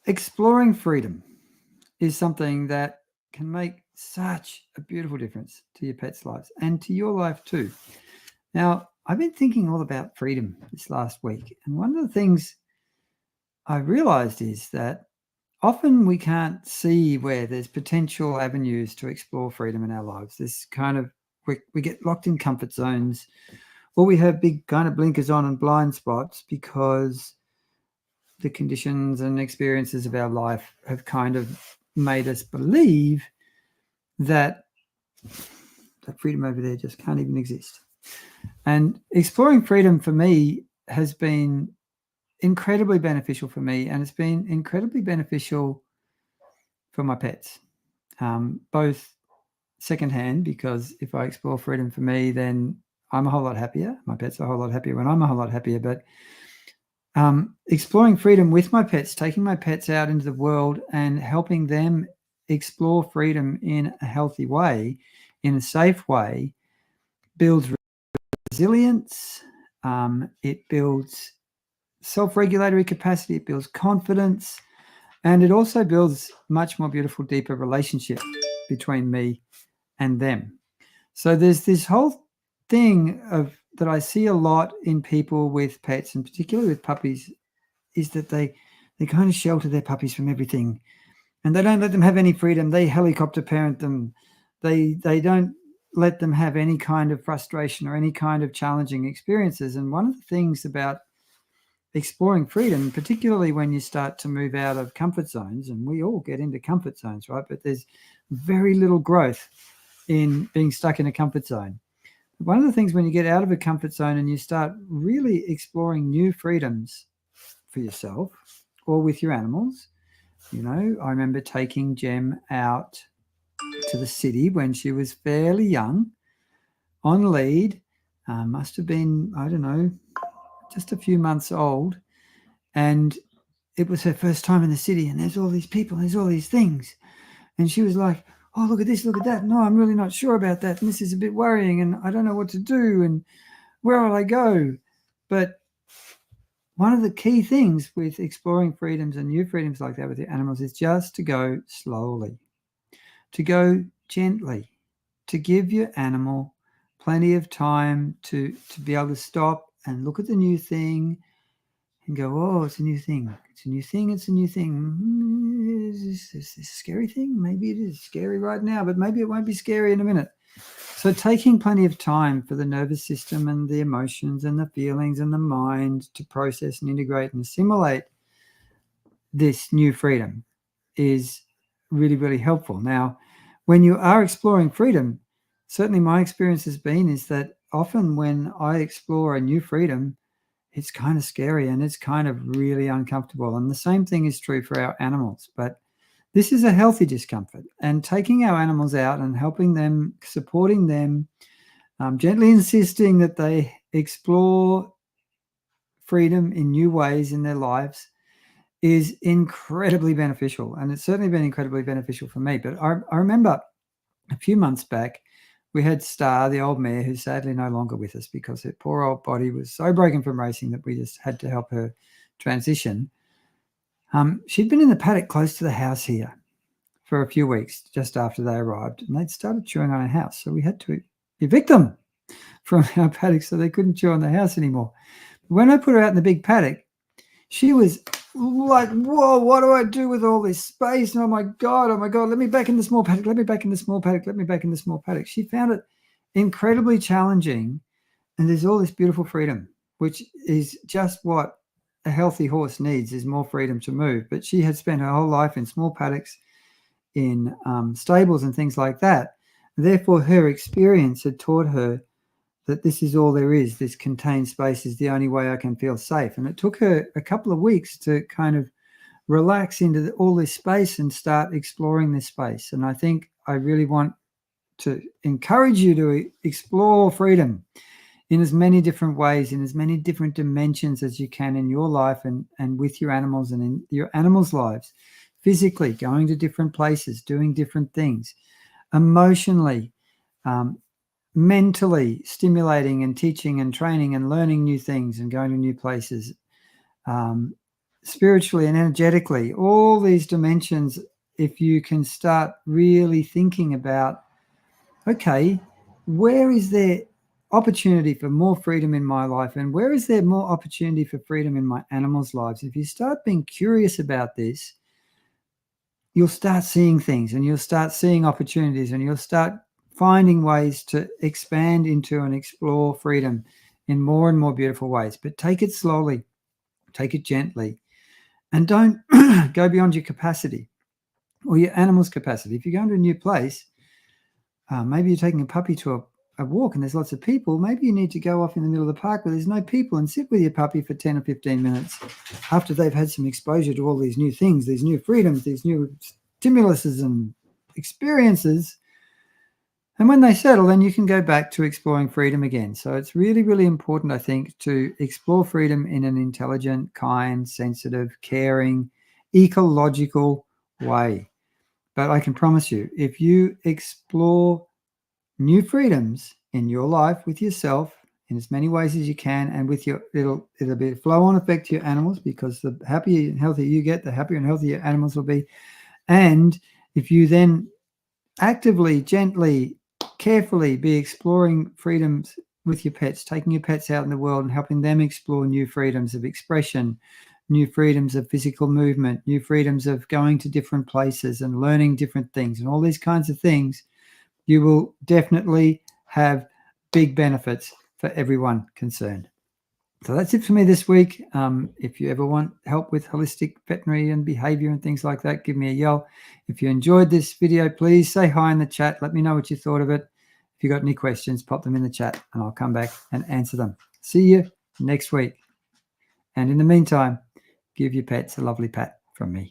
exploring freedom is something that can make such a beautiful difference to your pets' lives and to your life too. Now, I've been thinking all about freedom this last week, and one of the things I realized is that often we can't see where there's potential avenues to explore freedom in our lives. This kind of, we get locked in comfort zones, or we have big kind of blinkers on and blind spots because the conditions and experiences of our life have kind of made us believe that that freedom over there just can't even exist. And exploring freedom for me has been incredibly beneficial for me, and it's been incredibly beneficial for my pets, both secondhand, because if I explore freedom for me, then I'm a whole lot happier. My pets are a whole lot happier when I'm a whole lot happier. But exploring freedom with my pets, taking my pets out into the world and helping them explore freedom in a healthy way, in a safe way, builds resilience. It builds self-regulatory capacity. It builds confidence. And it also builds much more beautiful, deeper relationship between me and them. So there's this whole thing of that I see a lot in people with pets, and particularly with puppies, is that they kind of shelter their puppies from everything, and they don't let them have any freedom. They helicopter parent them. They don't let them have any kind of frustration or any kind of challenging experiences. And one of the things about exploring freedom, particularly when you start to move out of comfort zones, and we all get into comfort zones, right? But there's very little growth in being stuck in a comfort zone. One of the things when you get out of a comfort zone and you start really exploring new freedoms for yourself or with your animals, I remember taking Gem out to the city when she was fairly young on lead, must have been, I don't know, just a few months old. And it was her first time in the city, and there's all these people, there's all these things. And she was like, oh, look at this, look at that. No, I'm really not sure about that. And this is a bit worrying, and I don't know what to do, and where will I go? But one of the key things with exploring freedoms and new freedoms like that with your animals is just to go slowly, to go gently, to give your animal plenty of time to be able to stop and look at the new thing and go, oh, it's a new thing. It's a new thing. It's a new thing. Is this a scary thing? Maybe it is scary right now, but maybe it won't be scary in a minute. So taking plenty of time for the nervous system and the emotions and the feelings and the mind to process and integrate and assimilate this new freedom is really, really helpful. Now, when you are exploring freedom, certainly my experience has been is that often when I explore a new freedom, it's kind of scary and it's kind of really uncomfortable. And the same thing is true for our animals. But this is a healthy discomfort, and taking our animals out and helping them, supporting them, gently insisting that they explore freedom in new ways in their lives is incredibly beneficial. And it's certainly been incredibly beneficial for me. But I remember a few months back, we had Star, the old mare, who's sadly no longer with us because her poor old body was so broken from racing that we just had to help her transition. She'd been in the paddock close to the house here for a few weeks just after they arrived, and they'd started chewing on our house. So we had to evict them from our paddock so they couldn't chew on the house anymore. But when I put her out in the big paddock, she was like, whoa, what do I do with all this space? Oh my God, let me back in the small paddock, let me back in the small paddock, let me back in the small paddock. She found it incredibly challenging, and there's all this beautiful freedom, which is just what a healthy horse needs, is more freedom to move. But she had spent her whole life in small paddocks, in stables and things like that. Therefore, her experience had taught her that this is all there is. This contained space is the only way I can feel safe. And it took her a couple of weeks to kind of relax into all this space and start exploring this space. And I think I really want to encourage you to explore freedom in as many different ways, in as many different dimensions as you can in your life and with your animals and in your animals' lives. Physically, going to different places, doing different things. Emotionally, mentally stimulating and teaching and training and learning new things and going to new places. spiritually and energetically, all these dimensions, if you can start really thinking about, okay, where is there opportunity for more freedom in my life, and where is there more opportunity for freedom in my animals' lives? If you start being curious about this, you'll start seeing things, and you'll start seeing opportunities, and you'll start finding ways to expand into and explore freedom in more and more beautiful ways. But take it slowly, take it gently, and don't go beyond your capacity or your animal's capacity. If you're going to a new place, maybe you're taking a puppy to a walk and there's lots of people. Maybe you need to go off in the middle of the park where there's no people and sit with your puppy for 10 or 15 minutes after they've had some exposure to all these new things, these new freedoms, these new stimuluses and experiences. And when they settle, then you can go back to exploring freedom again. So it's really, really important, I think, to explore freedom in an intelligent, kind, sensitive, caring, ecological way. But I can promise you, if you explore new freedoms in your life with yourself in as many ways as you can, and with your, it'll be a flow-on effect to your animals, because the happier and healthier you get, the happier and healthier your animals will be. And if you then actively, gently, carefully be exploring freedoms with your pets, taking your pets out in the world and helping them explore new freedoms of expression, new freedoms of physical movement, new freedoms of going to different places and learning different things and all these kinds of things, you will definitely have big benefits for everyone concerned. So that's it for me this week. If you ever want help with holistic veterinary and behavior and things like that, give me a yell. If you enjoyed this video, please say hi in the chat. Let me know what you thought of it. If you got any questions, pop them in the chat and I'll come back and answer them. See you next week. And in the meantime, give your pets a lovely pat from me.